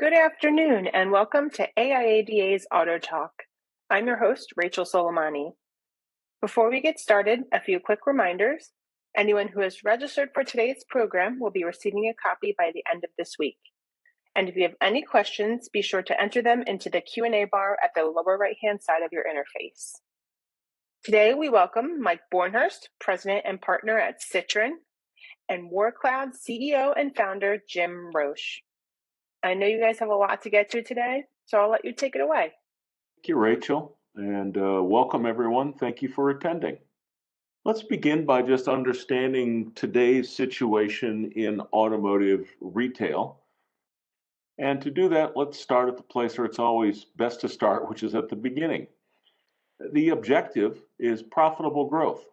Good afternoon and welcome to AIADA's AutoTalk. I'm your host, Rachel Soleimani. Before we get started, a few quick reminders. Anyone who has registered for today's program will be receiving a copy by the end of this week. And if you have any questions, be sure to enter them into the Q&A bar at the lower right-hand side of your interface. Today, we welcome Mike Bornhurst, President and Partner at Citrin, and WarrCloud CEO and Founder, Jim Roche. I know you guys have a lot to get to today, so I'll let you take it away. Thank you, Rachel, and welcome everyone. Thank you for attending. Let's begin by just understanding today's situation in automotive retail. And to do that, let's start at the place where it's always best to start, which is at the beginning. The objective is profitable growth.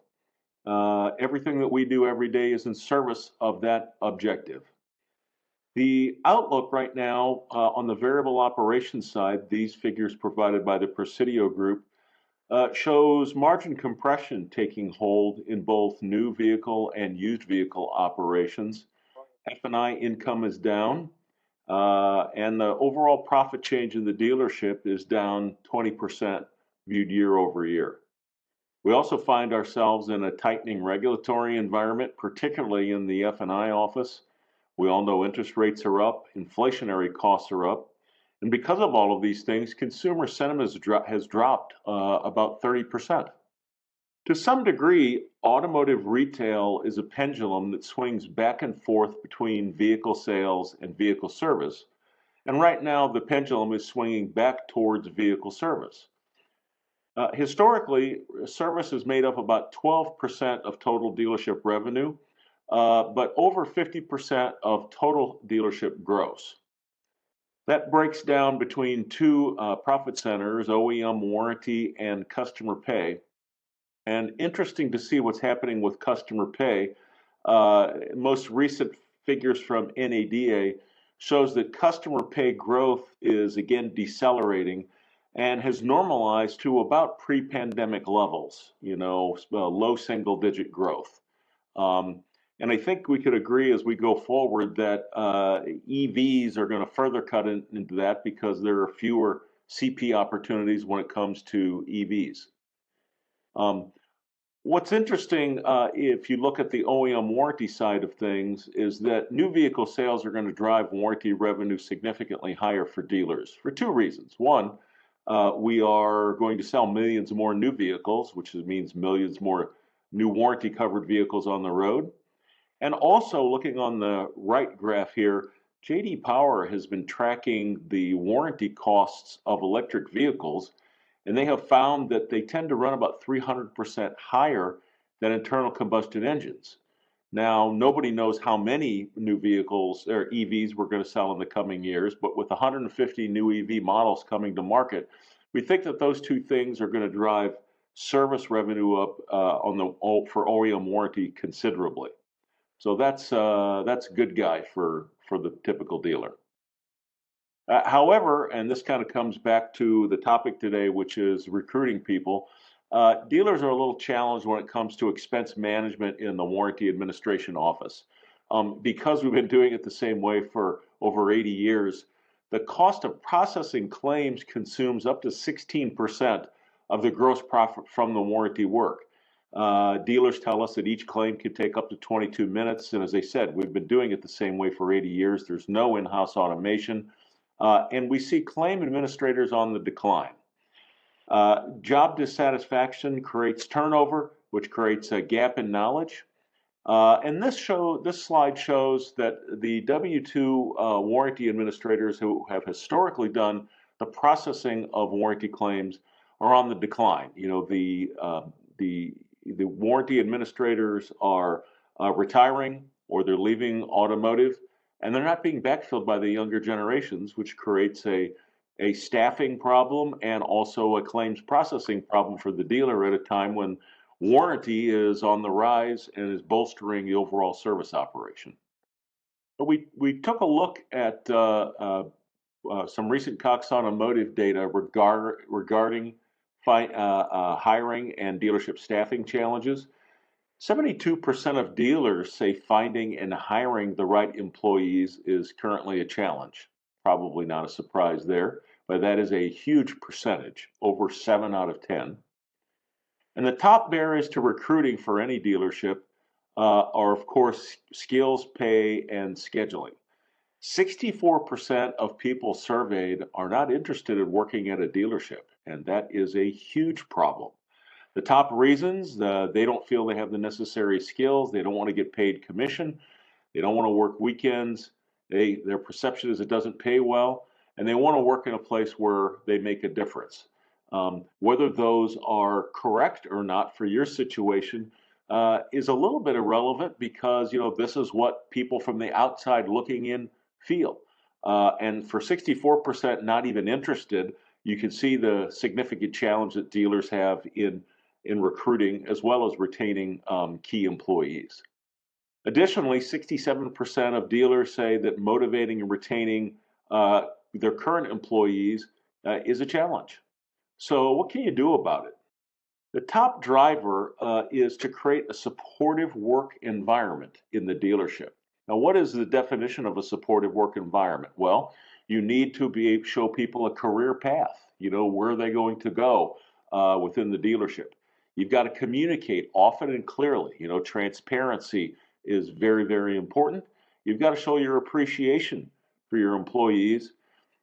Everything that we do every day is in service of that objective. The outlook right now on the variable operations side, these figures provided by the Presidio Group, shows margin compression taking hold in both new vehicle and used vehicle operations. F&I income is down, and the overall profit change in the dealership is down 20% viewed year over year. We also find ourselves in a tightening regulatory environment, particularly in the F&I office. We all know interest rates are up, inflationary costs are up, and because of all of these things, consumer sentiment has dropped about 30%. To some degree, automotive retail is a pendulum that swings back and forth between vehicle sales and vehicle service, and right now the pendulum is swinging back towards vehicle service. Historically, service has made up about 12% of total dealership revenue, but over 50% of total dealership gross. That breaks down between two profit centers, OEM warranty and customer pay. And interesting to see what's happening with customer pay. Most recent figures from NADA shows that customer pay growth is again decelerating and has normalized to about pre-pandemic levels, low single-digit growth. And I think we could agree as we go forward that EVs are going to further cut into that because there are fewer CP opportunities when it comes to EVs. What's interesting, if you look at the OEM warranty side of things, is that new vehicle sales are going to drive warranty revenue significantly higher for dealers for two reasons. One, we are going to sell millions more new vehicles, which means millions more new warranty covered vehicles on the road. And also looking on the right graph here, J.D. Power has been tracking the warranty costs of electric vehicles, and they have found that they tend to run about 300% higher than internal combustion engines. Now, nobody knows how many new vehicles or EVs we're going to sell in the coming years, but with 150 new EV models coming to market, we think that those two things are going to drive service revenue up for OEM warranty considerably. So that's a good guy for the typical dealer. However, and this kind of comes back to the topic today, which is recruiting people, dealers are a little challenged when it comes to expense management in the warranty administration office. Because we've been doing it the same way for over 80 years, the cost of processing claims consumes up to 16% of the gross profit from the warranty work. Dealers tell us that each claim can take up to 22 minutes. And as I said, we've been doing it the same way for 80 years. There's no in-house automation. And we see claim administrators on the decline. Job dissatisfaction creates turnover, which creates a gap in knowledge. And this slide shows that the W-2 warranty administrators who have historically done the processing of warranty claims are on the decline. The warranty administrators are retiring or they're leaving automotive, and they're not being backfilled by the younger generations, which creates a staffing problem and also a claims processing problem for the dealer at a time when warranty is on the rise and is bolstering the overall service operation. But we took a look at some recent Cox Automotive data regarding hiring and dealership staffing challenges. 72% of dealers say finding and hiring the right employees is currently a challenge. Probably not a surprise there, but that is a huge percentage, over 7 out of 10. And the top barriers to recruiting for any dealership are, of course, skills, pay, and scheduling. 64% of people surveyed are not interested in working at a dealership, and that is a huge problem. The top reasons, they don't feel they have the necessary skills, they don't want to get paid commission, they don't want to work weekends, their perception is it doesn't pay well, and they want to work in a place where they make a difference. Whether those are correct or not for your situation is a little bit irrelevant because this is what people from the outside looking in feel. And for 64% not even interested, you can see the significant challenge that dealers have in recruiting as well as retaining key employees. Additionally, 67% of dealers say that motivating and retaining their current employees is a challenge. So, what can you do about it? The top driver is to create a supportive work environment in the dealership. Now, what is the definition of a supportive work environment? Well, you need to show people a career path. Where are they going to go within the dealership? You've got to communicate often and clearly. Transparency is very, very important. You've got to show your appreciation for your employees.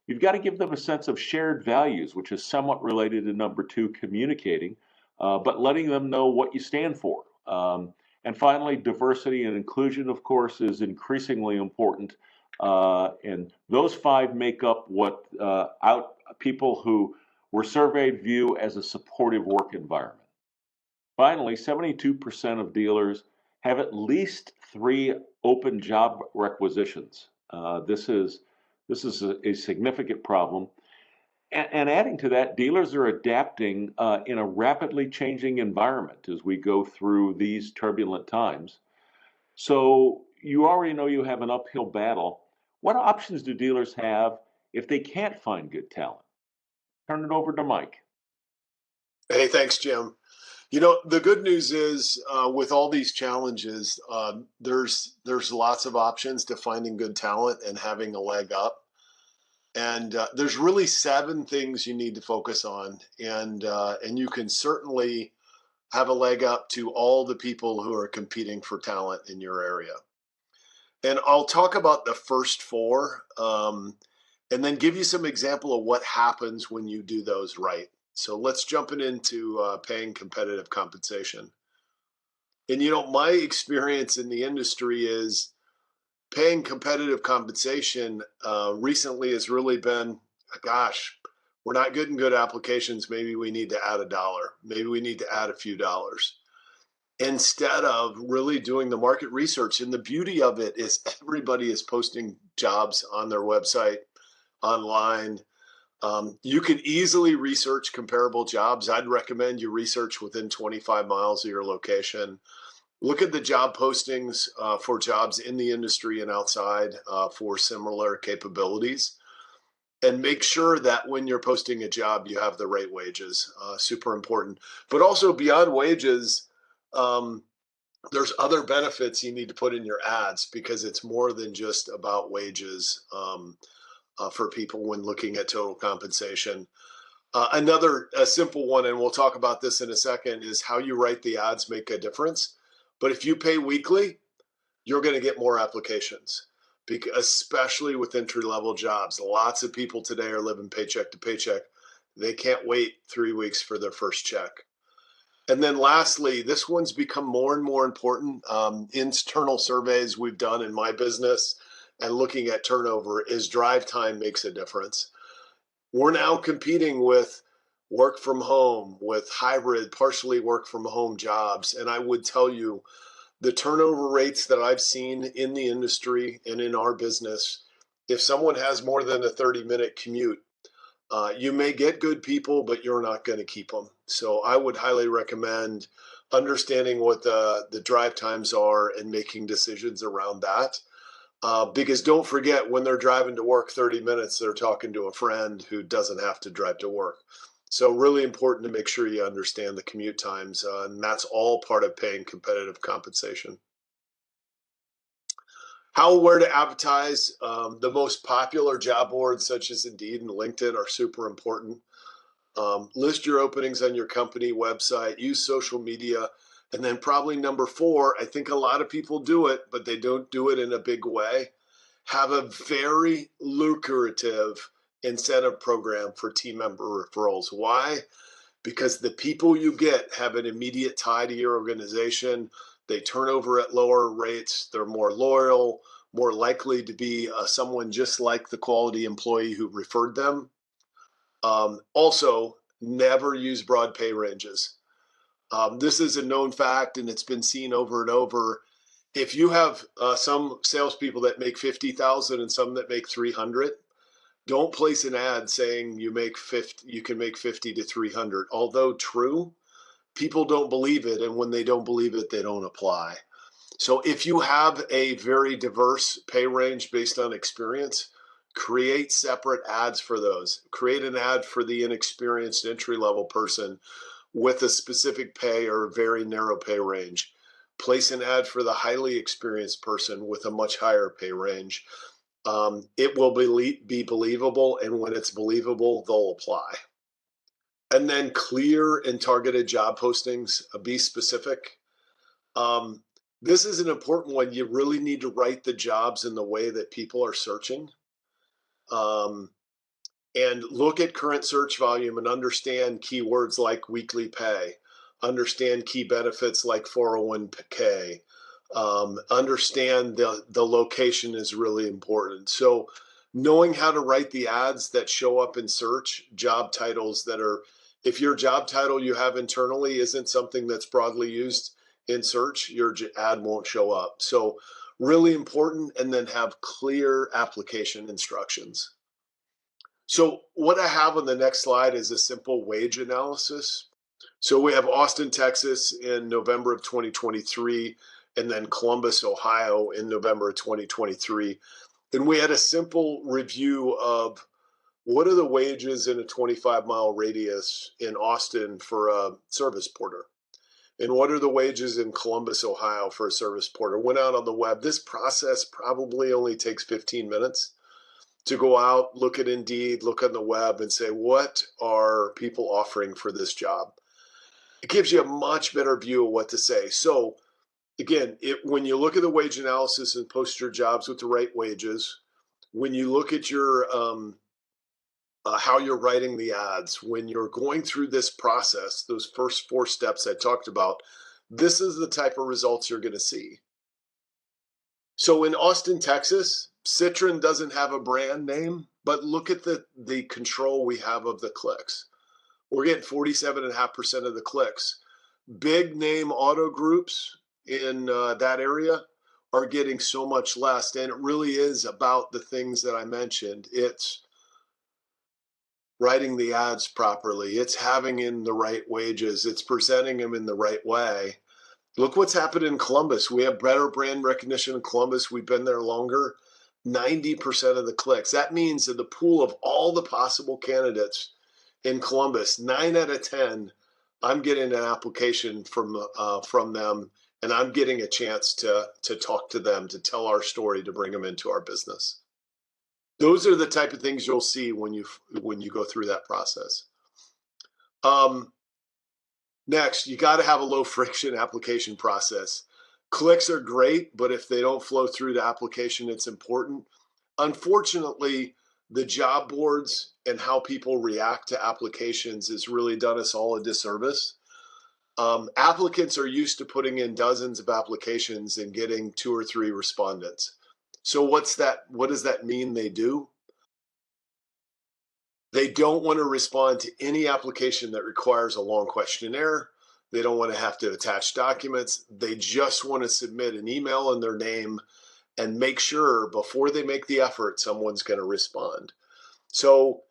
You've got to give them a sense of shared values, which is somewhat related to number two, communicating, but letting them know what you stand for. And finally, diversity and inclusion, of course, is increasingly important. And those five make up what people who were surveyed view as a supportive work environment. Finally, 72% of dealers have at least 3 open job requisitions. This is a significant problem. And adding to that, dealers are adapting in a rapidly changing environment as we go through these turbulent times. So you already know you have an uphill battle. What options do dealers have if they can't find good talent? Turn it over to Mike. Hey, thanks, Jim. The good news is with all these challenges, there's lots of options to finding good talent and having a leg up. And there's really 7 things you need to focus on, and you can certainly have a leg up to all the people who are competing for talent in your area. And I'll talk about the first 4, and then give you some example of what happens when you do those right. So let's jump into paying competitive compensation. And my experience in the industry is paying competitive compensation recently has really been, gosh, we're not getting good applications. Maybe we need to add $1. Maybe we need to add a few dollars instead of really doing the market research. And the beauty of it is everybody is posting jobs on their website, online. You can easily research comparable jobs. I'd recommend you research within 25 miles of your location. Look at the job postings for jobs in the industry and outside for similar capabilities. And make sure that when you're posting a job, you have the right wages. Super important. But also beyond wages, there's other benefits you need to put in your ads because it's more than just about wages for people when looking at total compensation. Another simple one, and we'll talk about this in a second, is how you write the ads make a difference. But if you pay weekly, you're going to get more applications, especially with entry-level jobs. Lots of people today are living paycheck to paycheck. They can't wait 3 weeks for their first check. And then lastly, this one's become more and more important. Internal surveys we've done in my business and looking at turnover is drive time makes a difference. We're now competing with work from home, with hybrid, partially work from home jobs. And I would tell you the turnover rates that I've seen in the industry and in our business, if someone has more than a 30-minute commute, you may get good people, but you're not going to keep them. So I would highly recommend understanding what the drive times are and making decisions around that. Because don't forget, when they're driving to work 30 minutes, they're talking to a friend who doesn't have to drive to work. So really important to make sure you understand the commute times, and that's all part of paying competitive compensation. Where to advertise. The most popular job boards such as Indeed and LinkedIn are super important. List your openings on your company website, use social media. And then probably number 4, I think a lot of people do it, but they don't do it in a big way. Have a very lucrative incentive program for team member referrals. Why? Because the people you get have an immediate tie to your organization. They turn over at lower rates. They're more loyal, more likely to be someone just like the quality employee who referred them. Also, never use broad pay ranges. This is a known fact, and it's been seen over and over. If you have some salespeople that make 50,000 and some that make 300, don't place an ad saying you can make 50 to 300. Although true, people don't believe it, and when they don't believe it, they don't apply. So if you have a very diverse pay range based on experience, create separate ads for those. Create an ad for the inexperienced entry-level person with a specific pay or very narrow pay range. Place an ad for the highly experienced person with a much higher pay range. It will be believable, and when it's believable, they'll apply. And then clear and targeted job postings. Be specific. This is an important one. You really need to write the jobs in the way that people are searching. And look at current search volume and understand keywords like weekly pay, understand key benefits like 401k, understand the location is really important. So knowing how to write the ads that show up in search, job titles that are, if your job title you have internally isn't something that's broadly used in search, your ad won't show up. So really important, and then have clear application instructions. So what I have on the next slide is a simple wage analysis. So we have Austin, Texas in November of 2023, and then Columbus, Ohio in November of 2023. And we had a simple review of what are the wages in a 25-mile radius in Austin for a service porter? And what are the wages in Columbus, Ohio for a service porter? Went out on the web. This process probably only takes 15 minutes. To go out, look at Indeed, look on the web and say, what are people offering for this job? It gives you a much better view of what to say. So again, when you look at the wage analysis and post your jobs with the right wages, when you look at your how you're writing the ads, when you're going through this process, those first 4 steps I talked about, this is the type of results you're going to see. So in Austin, Texas, Citrin doesn't have a brand name, but look at the control we have of the clicks. We're getting 47.5% of the clicks. Big name auto groups in that area are getting so much less. And it really is about the things that I mentioned. It's writing the ads properly. It's having in the right wages. It's presenting them in the right way. Look what's happened in Columbus. We have better brand recognition in Columbus. We've been there longer. 90% of the clicks. That means in the pool of all the possible candidates in Columbus, 9 out of 10, I'm getting an application from them, and I'm getting a chance to talk to them, to tell our story, to bring them into our business. Those are the type of things you'll see when you go through that process. Next, you got to have a low friction application process. Clicks are great, but if they don't flow through to application, it's important. Unfortunately, the job boards and how people react to applications has really done us all a disservice. Applicants are used to putting in dozens of applications and getting 2 or 3 respondents. So what does that mean they do? They don't want to respond to any application that requires a long questionnaire. They don't want to have to attach documents. They just want to submit an email in their name and make sure before they make the effort, someone's going to respond. So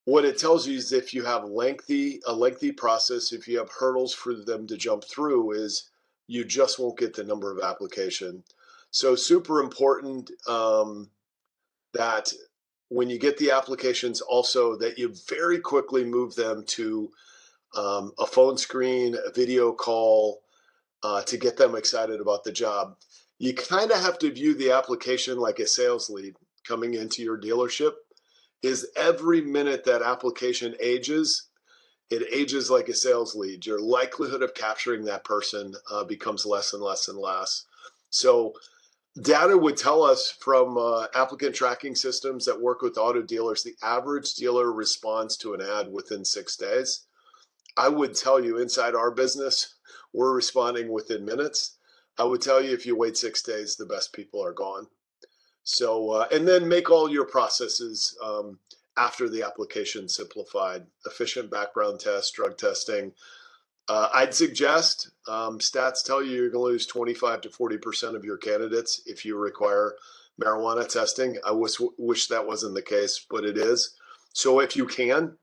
what it tells you is if you have a lengthy process, if you have hurdles for them to jump through, is you just won't get the number of applications. So super important that when you get the applications, also that you very quickly move them to a phone screen, a video call, to get them excited about the job. You kind of have to view the application like a sales lead coming into your dealership. Is every minute that application ages, it ages like a sales lead. Your likelihood of capturing that person becomes less and less and less. So data would tell us from applicant tracking systems that work with auto dealers, the average dealer responds to an ad within 6 days. I would tell you inside our business, we're responding within minutes. I would tell you if you wait 6 days, the best people are gone. So, and then make all your processes after the application simplified, efficient background test, drug testing. I'd suggest stats tell you you're going to lose 25 to 40% of your candidates if you require marijuana testing. I wish that wasn't the case, but it is. So if you can,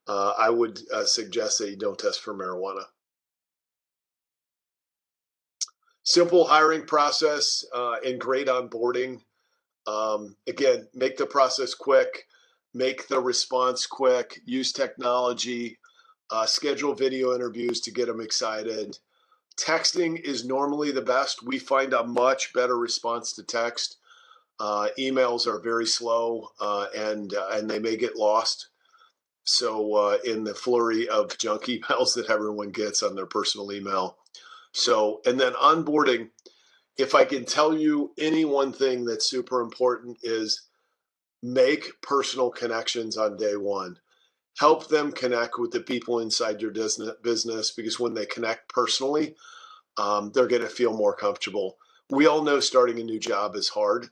I would suggest that you don't test for marijuana. Simple hiring process and great onboarding. Again, make the process quick, make the response quick, use technology, schedule video interviews to get them excited. Texting is normally the best. We find a much better response to text. Emails are very slow and they may get lost. So in the flurry of junk emails that everyone gets on their personal email. So, and then onboarding, if I can tell you any one thing that's super important is make personal connections on day one. Help them connect with the people inside your business because when they connect personally, they're going to feel more comfortable. We all know starting a new job is hard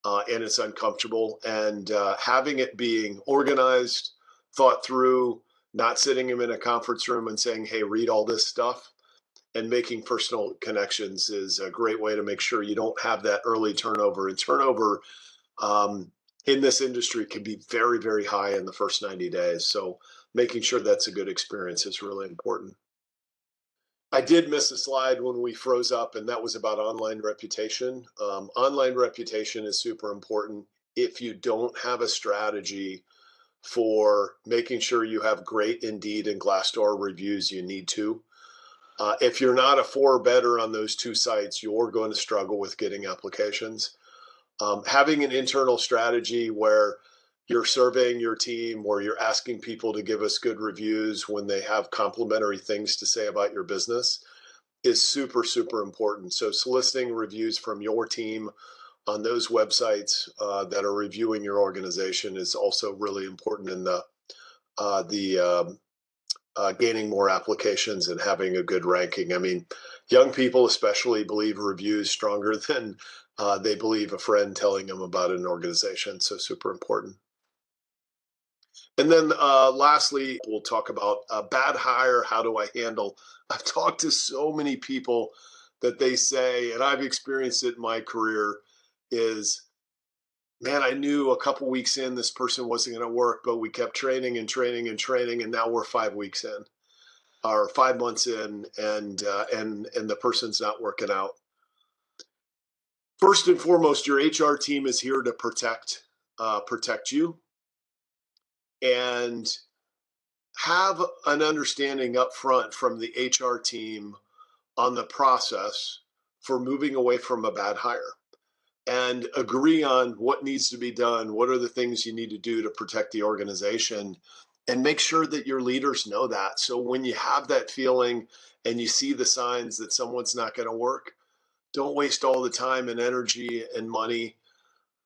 and it's uncomfortable. And having it being organized, thought through, not sitting them in a conference room and saying, hey, read all this stuff, and making personal connections is a great way to make sure you don't have that early turnover. And turnover in this industry can be very, very high in the first 90 days. So making sure that's a good experience is really important. I did miss a slide when we froze up, and that was about online reputation. Online reputation is super important. If you don't have a strategy for making sure you have great Indeed and Glassdoor reviews, you need to. If you're not a 4 or better on those two sites, you're going to struggle with getting applications. Having an internal strategy where you're surveying your team, where you're asking people to give us good reviews when they have complimentary things to say about your business is super, super important. So soliciting reviews from your team on those websites that are reviewing your organization is also really important in the gaining more applications and having a good ranking. I mean, young people especially believe reviews stronger than they believe a friend telling them about an organization. So super important. And then lastly, we'll talk about a bad hire. How do I handle? I've talked to so many people that they say, and I've experienced it in my career, is, man, I knew a couple weeks in this person wasn't going to work, but we kept training and training and training, and now we're 5 weeks in, or 5 months in, and the person's not working out. First and foremost, your HR team is here to protect you, and have an understanding up front from the HR team on the process for moving away from a bad hire, and agree on what needs to be done. What are the things you need to do to protect the organization, and make sure that your leaders know that. So when you have that feeling and you see the signs that someone's not going to work, don't waste all the time and energy and money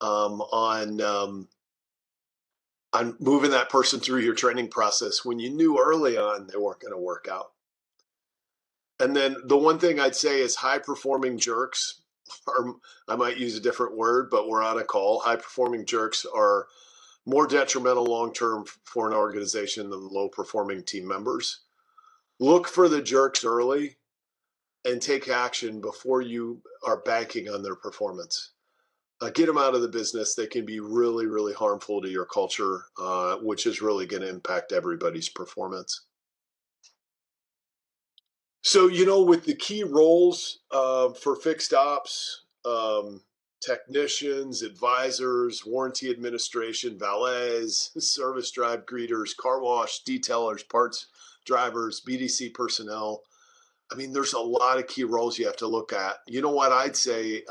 on moving that person through your training process when you knew early on they weren't going to work out. And then the one thing I'd say is high performing jerks, or I might use a different word, but we're on a call. High performing jerks are more detrimental long-term for an organization than low performing team members. Look for the jerks early and take action before you are banking on their performance. Get them out of the business. They can be really, really harmful to your culture, which is really going to impact everybody's performance. So, with the key roles for fixed ops, technicians, advisors, warranty administration, valets, service drive greeters, car wash, detailers, parts drivers, BDC personnel, I mean, there's a lot of key roles you have to look at. You know what I'd say,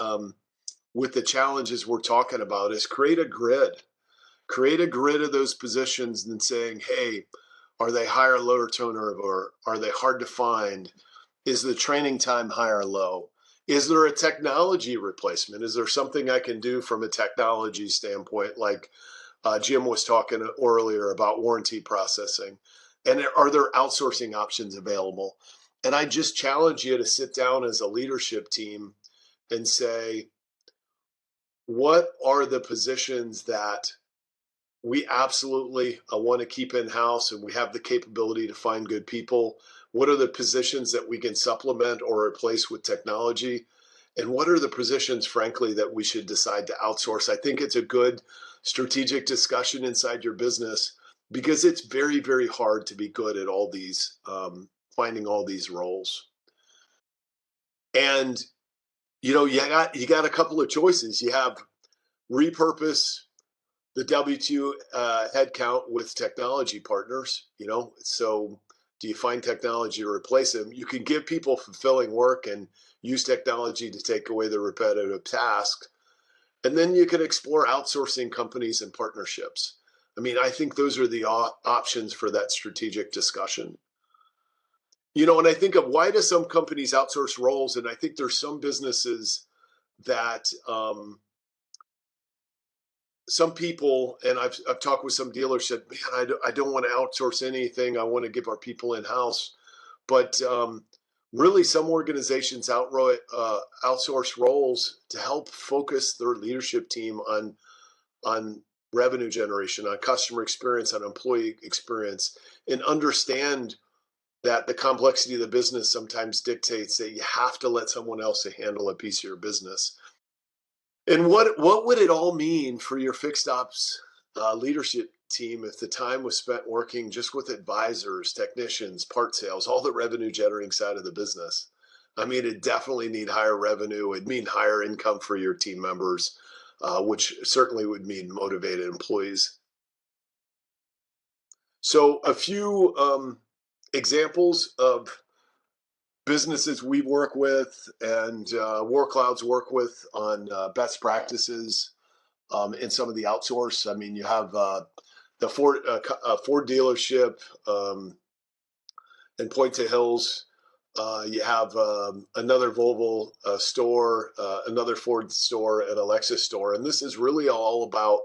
with the challenges we're talking about is create a grid. Create a grid of those positions and saying, hey, are they high or low turnover? Are they hard to find? Is the training time high or low? Is there a technology replacement? Is there something I can do from a technology standpoint, like Jim was talking earlier about warranty processing? And are there outsourcing options available? And I just challenge you to sit down as a leadership team and say, what are the positions that we absolutely want to keep in house and we have the capability to find good people? What are the positions that we can supplement or replace with technology? And what are the positions, frankly, that we should decide to outsource? I think it's a good strategic discussion inside your business because it's very, very hard to be good at all these, finding all these roles. And you got a couple of choices. You have repurpose the W2 headcount with technology partners. So do you find technology to replace them? You can give people fulfilling work and use technology to take away the repetitive tasks. And then you can explore outsourcing companies and partnerships. I mean, I think those are the options for that strategic discussion. And I think of why do some companies outsource roles? And I think there's some businesses that some people, and I've talked with some dealers, said, man, I don't want to outsource anything. I want to give our people in house. But really, some organizations outsource roles to help focus their leadership team on revenue generation, on customer experience, on employee experience, and understand that the complexity of the business sometimes dictates that you have to let someone else handle a piece of your business. And what would it all mean for your fixed ops leadership team if the time was spent working just with advisors, technicians, part sales, all the revenue generating side of the business? I mean, it definitely need higher revenue. It'd mean higher income for your team members, which certainly would mean motivated employees. So a few examples of businesses we work with and WarrClouds work with on best practices in some of the outsource. I mean, you have the Ford dealership in Point to Hills. You have another Volvo store, another Ford store, and a Lexus store. And this is really all about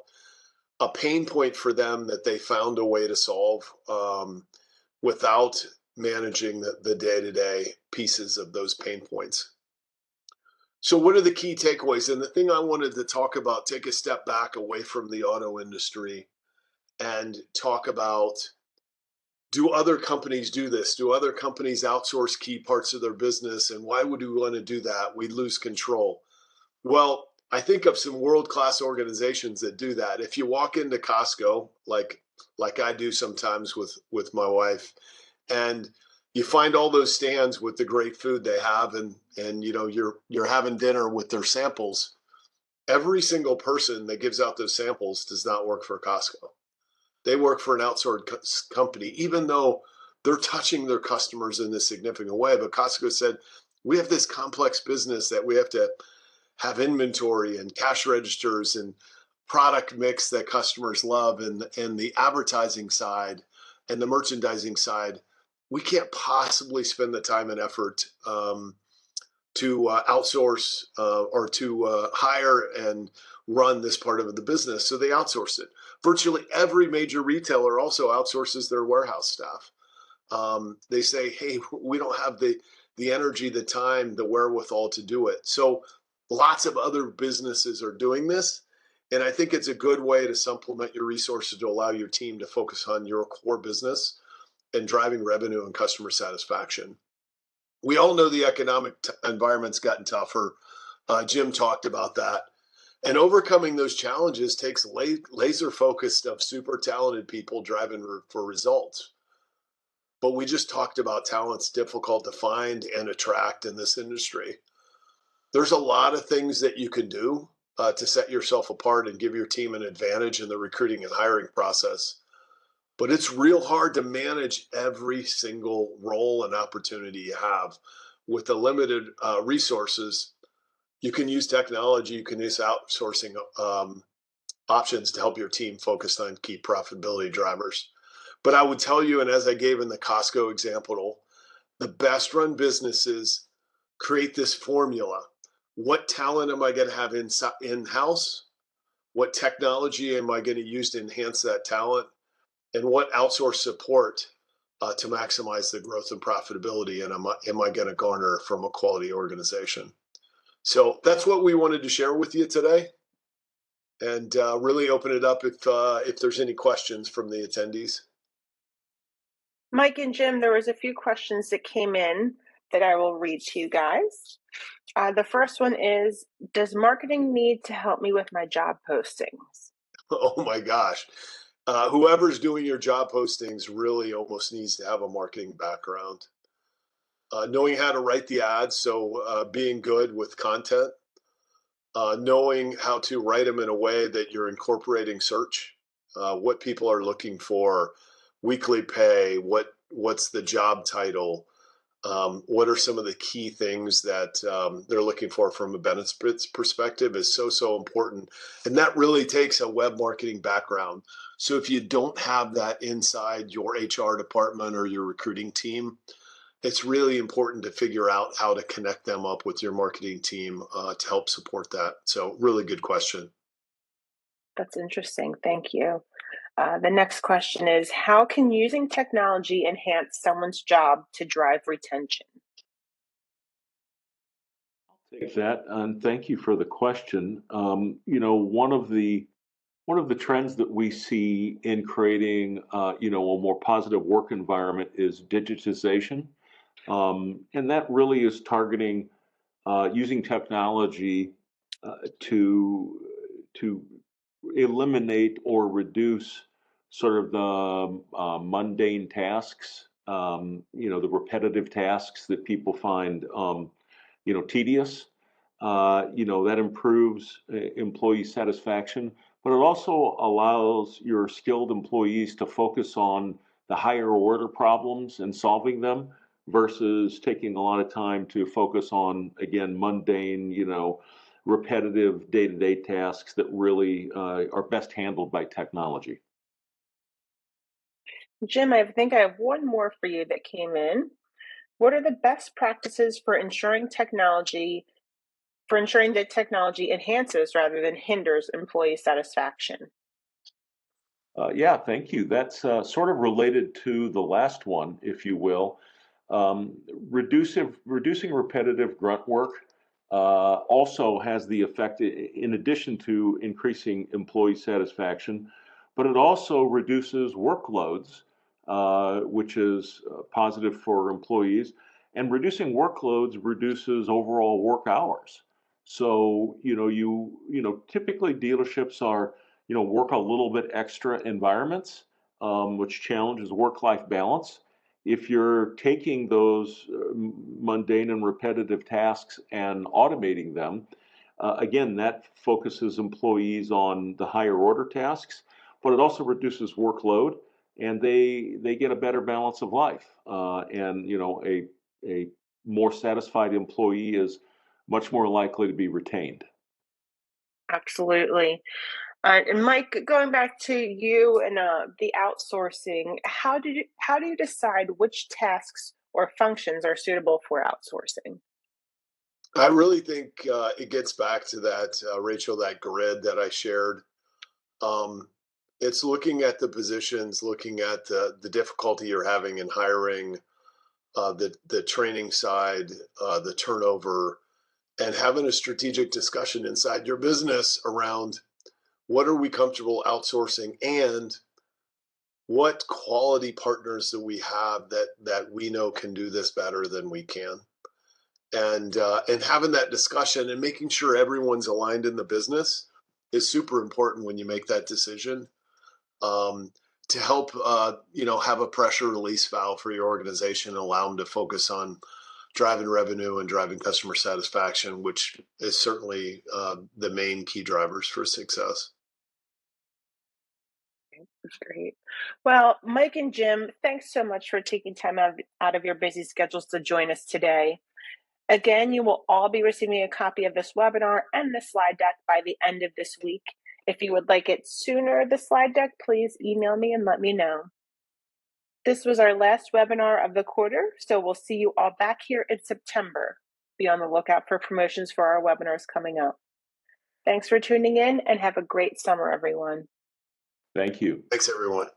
a pain point for them that they found a way to solve without managing the day-to-day pieces of those pain points. So what are the key takeaways? And the thing I wanted to talk about, take a step back away from the auto industry and talk about, do other companies do this? Do other companies outsource key parts of their business? And why would we want to do that? We'd lose control. Well, I think of some world-class organizations that do that. If you walk into Costco, like I do sometimes with my wife, and you find all those stands with the great food they have, and you're having dinner with their samples. Every single person that gives out those samples does not work for Costco. They work for an outsourced company, even though they're touching their customers in this significant way. But Costco said, we have this complex business that we have to have inventory and cash registers and product mix that customers love, and the advertising side and the merchandising side. We can't possibly spend the time and effort to outsource or to hire and run this part of the business. So they outsource it. Virtually every major retailer also outsources their warehouse staff. They say, hey, we don't have the energy, the time, the wherewithal to do it. So lots of other businesses are doing this. And I think it's a good way to supplement your resources to allow your team to focus on your core business and driving revenue and customer satisfaction. We all know the economic environment's gotten tougher. Jim talked about that. And overcoming those challenges takes laser focused of super talented people driving for results. But we just talked about talent's difficult to find and attract in this industry. There's a lot of things that you can do to set yourself apart and give your team an advantage in the recruiting and hiring process. but it's real hard to manage every single role and opportunity you have with the limited resources. You can use technology, you can use outsourcing options to help your team focus on key profitability drivers. But I would tell you, and as I gave in the Costco example, the best run businesses create this formula. What talent am I going to have in house? What technology am I going to use to enhance that talent? And what outsource support to maximize the growth and profitability? And am I going to garner from a quality organization? So that's what we wanted to share with you today, and really open it up if there's any questions from the attendees. Mike and Jim, there was a few questions that came in that I will read to you guys. The first one is, does marketing need to help me with my job postings? Oh my gosh. Whoever's doing your job postings really almost needs to have a marketing background. Knowing how to write the ads, so being good with content, knowing how to write them in a way that you're incorporating search, what people are looking for, weekly pay, what's the job title, what are some of the key things that they're looking for from a benefits perspective is so important. And that really takes a web marketing background. So if you don't have that inside your HR department or your recruiting team, it's really important to figure out how to connect them up with your marketing team to help support that. So really good question. That's interesting. Thank you. The next question is, how can using technology enhance someone's job to drive retention? Take that, and thank you for the question. One of the trends that we see in creating, a more positive work environment is digitization, and that really is targeting using technology to eliminate or reduce sort of the mundane tasks, the repetitive tasks that people find, tedious. That improves employee satisfaction, but it also allows your skilled employees to focus on the higher order problems and solving them versus taking a lot of time to focus on, again, mundane, repetitive day-to-day tasks that really are best handled by technology. Jim, I think I have one more for you that came in. What are the best practices for ensuring that technology enhances rather than hinders employee satisfaction? Yeah, thank you. That's sort of related to the last one, if you will. Reducing repetitive grunt work also has the effect, in addition to increasing employee satisfaction, but it also reduces workloads, which is positive for employees. And reducing workloads reduces overall work hours. So, typically dealerships are work a little bit extra environments, which challenges work-life balance. If you're taking those mundane and repetitive tasks and automating them, again, that focuses employees on the higher order tasks, but it also reduces workload, and they get a better balance of life. And a more satisfied employee is much more likely to be retained. Absolutely. And Mike, going back to you and the outsourcing, how do you decide which tasks or functions are suitable for outsourcing? I really think it gets back to that, Rachel, that grid that I shared. Um, it's looking at the positions, looking at the difficulty you're having in hiring, the training side, the turnover, and having a strategic discussion inside your business around what are we comfortable outsourcing and what quality partners do we have that we know can do this better than we can. And having that discussion and making sure everyone's aligned in the business is super important when you make that decision, um, to help have a pressure release valve for your organization and allow them to focus on driving revenue and driving customer satisfaction, which is certainly the main key drivers for success. That's great. Well, Mike and Jim, thanks so much for taking time out of your busy schedules to join us today. Again, you will all be receiving a copy of this webinar and the slide deck by the end of this week. If you would like it sooner, the slide deck, please email me and let me know. This was our last webinar of the quarter, so we'll see you all back here in September. Be on the lookout for promotions for our webinars coming up. Thanks for tuning in and have a great summer, everyone. Thank you. Thanks, everyone.